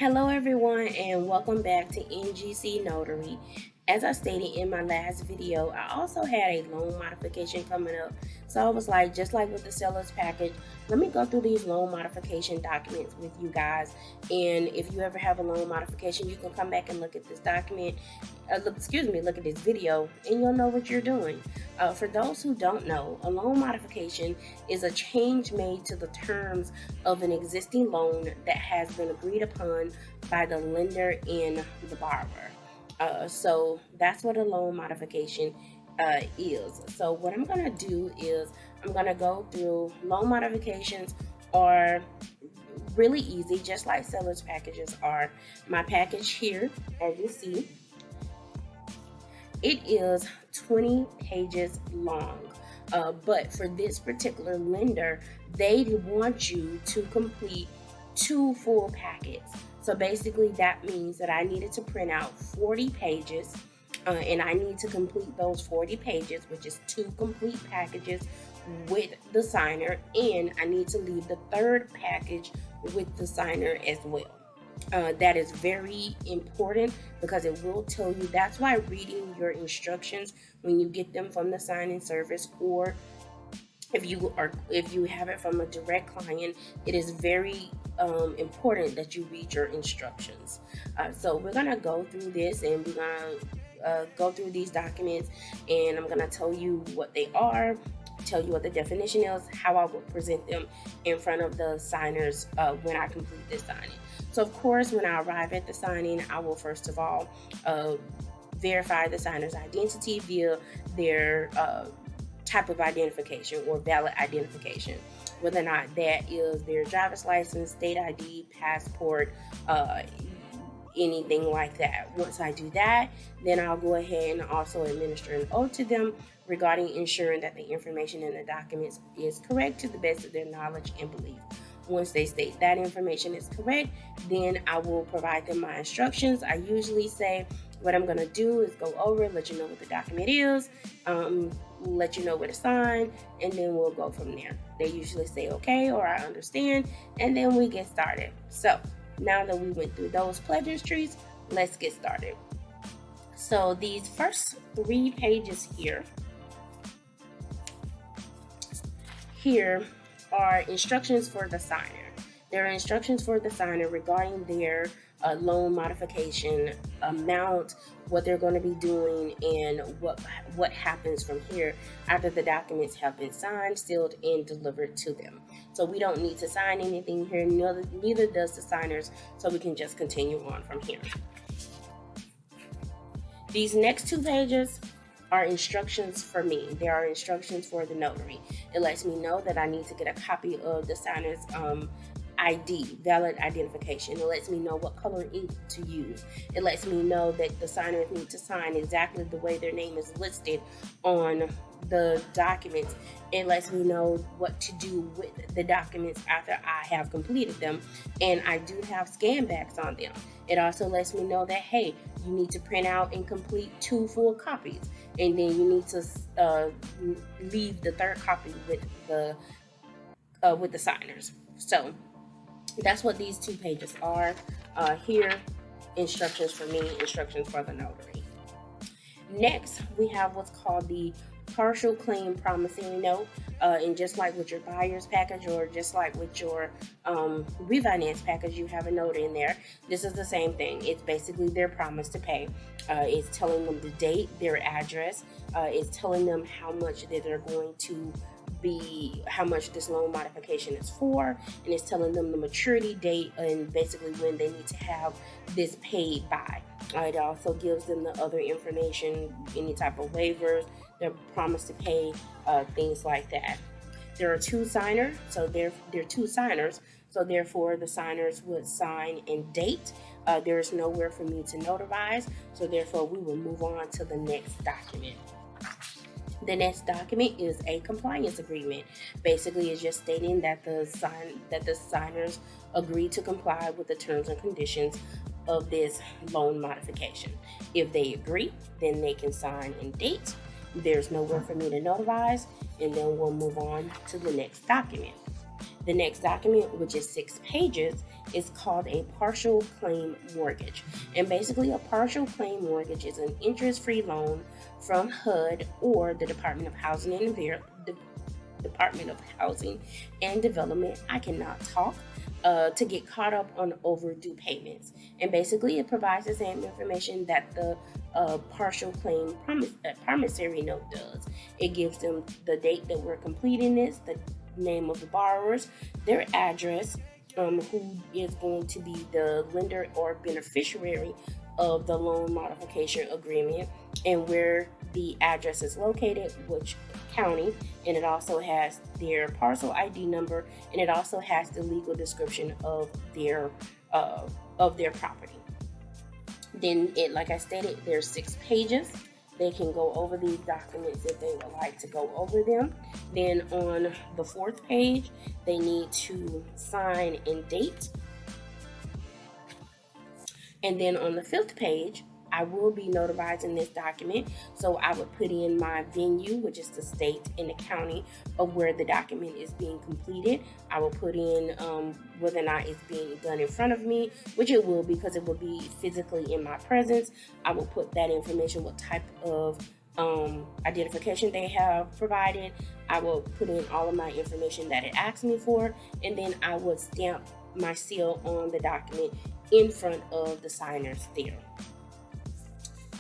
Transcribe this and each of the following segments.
Hello everyone and welcome back to NGC Notary. As I stated in my last video, I also had a loan modification coming up. So I was like, just like with the seller's package, let me go through these loan modification documents with you guys. And if you ever have a loan modification, you can come back and look at this document, look at this video, and you'll know what you're doing. For those who don't know, a loan modification is a change made to the terms of an existing loan that has been agreed upon by the lender and the borrower. So that's what a loan modification is. So what I'm going to do is I'm going to go through loan modifications are really easy, just like seller's packages are. My package here, as you see, it is 20 pages long. But for this particular lender, they want you to complete 2 full packets. So basically that means that I needed to print out 40 pages and I need to complete those 40 pages, which is 2 complete packages with the signer, and I need to leave the 3rd package with the signer as well. That is very important because it will tell you. That's why reading your instructions when you get them from the signing service, or if you have it from a direct client, it is very important that you read your instructions. So we're gonna go through this, and we're gonna go through these documents, and I'm gonna tell you what they are, tell you what the definition is, how I will present them in front of the signers when I complete this signing. So of course, when I arrive at the signing, I will first of all verify the signer's identity via their type of identification or valid identification, whether or not that is their driver's license, state ID, passport, anything like that. Once I do that, then I'll go ahead and also administer an oath to them regarding ensuring that the information in the documents is correct to the best of their knowledge and belief. Once they state that information is correct, then I will provide them my instructions. I usually say what I'm going to do is go over, let you know what the document is, let you know where to sign, and then we'll go from there. They usually say okay or I understand, and then we get started. So now that we went through those pleasantries, let's get started. So these first 3 pages here are instructions for the signer. There are instructions for the signer regarding their loan modification amount, what they're going to be doing, and what happens from here after the documents have been signed, sealed, and delivered to them. So we don't need to sign anything here, neither does the signers, so we can just continue on from here. These next 2 pages are instructions for me. There are instructions for the notary. It lets me know that I need to get a copy of the signer's ID, valid identification. It lets me know what color ink to use. It lets me know that the signers need to sign exactly the way their name is listed on the documents. It lets me know what to do with the documents after I have completed them, and I do have scan backs on them. It also lets me know that, hey, you need to print out and complete 2 full copies, and then you need to leave the 3rd copy with the signers. So that's what these 2 pages are. Here, instructions for me, instructions for the notary. Next, we have what's called the partial claim promissory note. And just like with your buyer's package, or just like with your refinance package, you have a note in there. This is the same thing. It's basically their promise to pay. It's telling them the date, their address. It's telling them how much that they're going to be, how much this loan modification is for, and it's telling them the maturity date and basically when they need to have this paid by. It also gives them the other information, any type of waivers, their promise to pay, things like that. There are 2 signers, so there are 2 signers, so therefore the signers would sign and date. There is nowhere for me to notarize, so therefore we will move on to the next document. The next document is a compliance agreement. Basically, it's just stating that the signers agree to comply with the terms and conditions of this loan modification. If they agree, then they can sign and date. There's nowhere for me to notarize, and then we'll move on to the next document. The next document, which is 6 pages, is called a partial claim mortgage. And basically, a partial claim mortgage is an interest-free loan from HUD or the Department of Housing and Development. I cannot talk. To get caught up on overdue payments. And basically, it provides the same information that the partial claim promissory note does. It gives them the date that we're completing this, the name of the borrowers, their address, who is going to be the lender or beneficiary of the loan modification agreement, and where the address is located, which county, and it also has their parcel ID number, and it also has the legal description of their property. Then, like I stated, there's 6 pages. They can go over these documents if they would like to go over them. Then on the 4th page, they need to sign and date. And then on the 5th page, I will be notarizing this document, so I would put in my venue, which is the state and the county of where the document is being completed. I will put in whether or not it's being done in front of me, which it will, because it will be physically in my presence. I will put that information, what type of identification they have provided. I will put in all of my information that it asks me for, and then I would stamp my seal on the document in front of the signers there.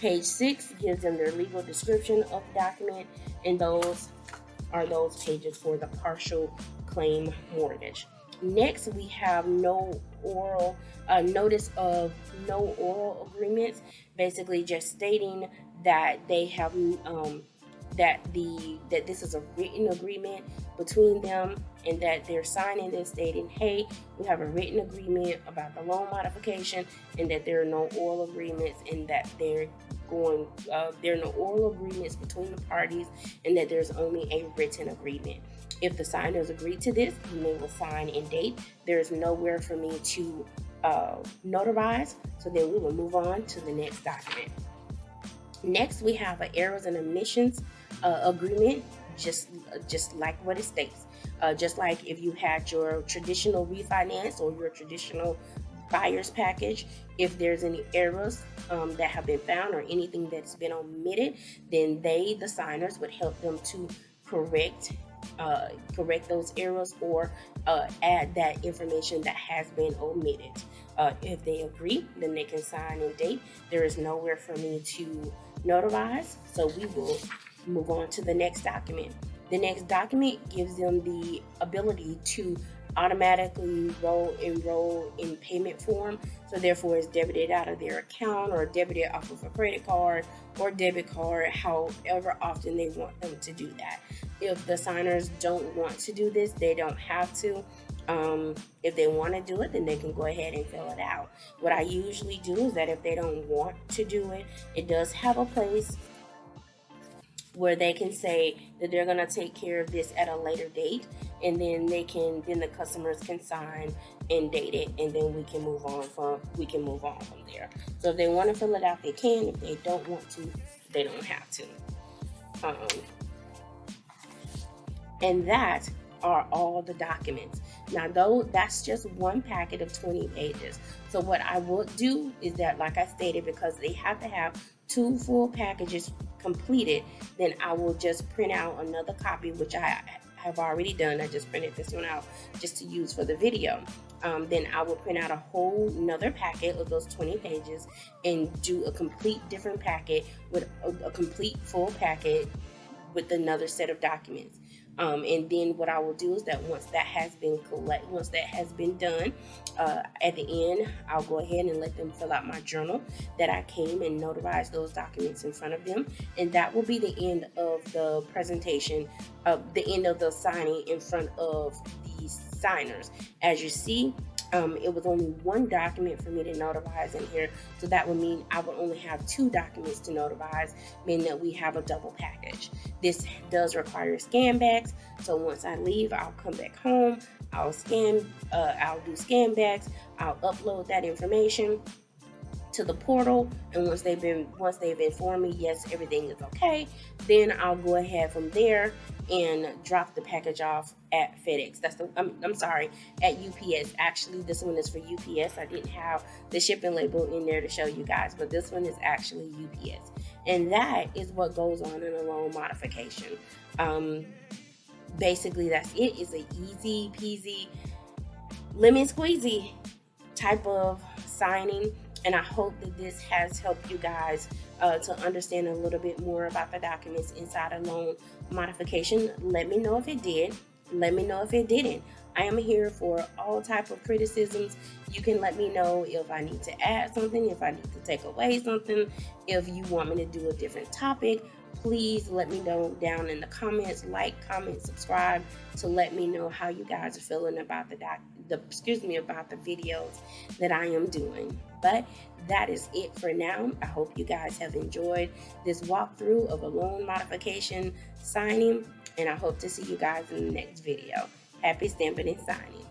Page 6 gives them their legal description of the document, and those are those pages for the partial claim mortgage. Next, we have notice of no oral agreements, basically just stating that they have that this is a written agreement between them, and that they're signing this stating, hey, we have a written agreement about the loan modification, and that there are no oral agreements, and that there are no oral agreements between the parties, and that there's only a written agreement. If the signers agree to this, then they will sign and date. There's nowhere for me to notarize, so then we will move on to the next document. Next, we have an errors and omissions agreement, just like what it states. Just like if you had your traditional refinance or your traditional buyer's package, if there's any errors that have been found or anything that's been omitted, then the signers would help them to correct those errors or add that information that has been omitted. If they agree, then they can sign and date. There is nowhere for me to notarize, so we will move on to the next document. The next document gives them the ability to automatically enroll in payment form, so therefore it's debited out of their account or debited off of a credit card or debit card, however often they want them to do that. If the signers don't want to do this, they don't have to. If they want to do it, then they can go ahead and fill it out. What I usually do is that if they don't want to do it, it does have a place where they can say that they're going to take care of this at a later date, and then the customers can sign and date it, and then we can move on from there. So if they want to fill it out, they can. If they don't want to, they don't have to. And that are all the documents. Now, though, that's just one packet of 20 pages. So what I would do is that, like I stated, because they have to have 2 full packages completed, then I will just print out another copy, which I have already done. I just printed this one out just to use for the video. Then I will print out a whole another packet of those 20 pages and do a complete different packet with a complete full packet with another set of documents. And then what I will do is that once that has been done, at the end, I'll go ahead and let them fill out my journal that I came and notarized those documents in front of them. And that will be the end of the presentation, the end of the signing in front of the signers. As you see, it was only one document for me to notarize in here, so that would mean I would only have 2 documents to notarize, meaning that we have a double package. This does require scan backs, so once I leave, I'll come back home, I'll do scan backs, I'll upload that information to to the portal, and once they've informed me yes, everything is okay, then I'll go ahead from there and drop the package off at FedEx. I'm sorry, at UPS. Actually, this one is for UPS. I didn't have the shipping label in there to show you guys, but this one is actually UPS. And that is what goes on in a loan modification. Basically, that's it. It's an easy peasy, lemon squeezy type of signing. And I hope that this has helped you guys to understand a little bit more about the documents inside a loan modification. Let me know if it did. Let me know if it didn't. I am here for all type of criticisms. You can let me know if I need to add something, if I need to take away something, if you want me to do a different topic. Please let me know down in the comments. Like, comment, subscribe to let me know how you guys are feeling about about the videos that I am doing. But that is it for now. I hope you guys have enjoyed this walkthrough of a loan modification signing, and I hope to see you guys in the next video. Happy stamping and signing.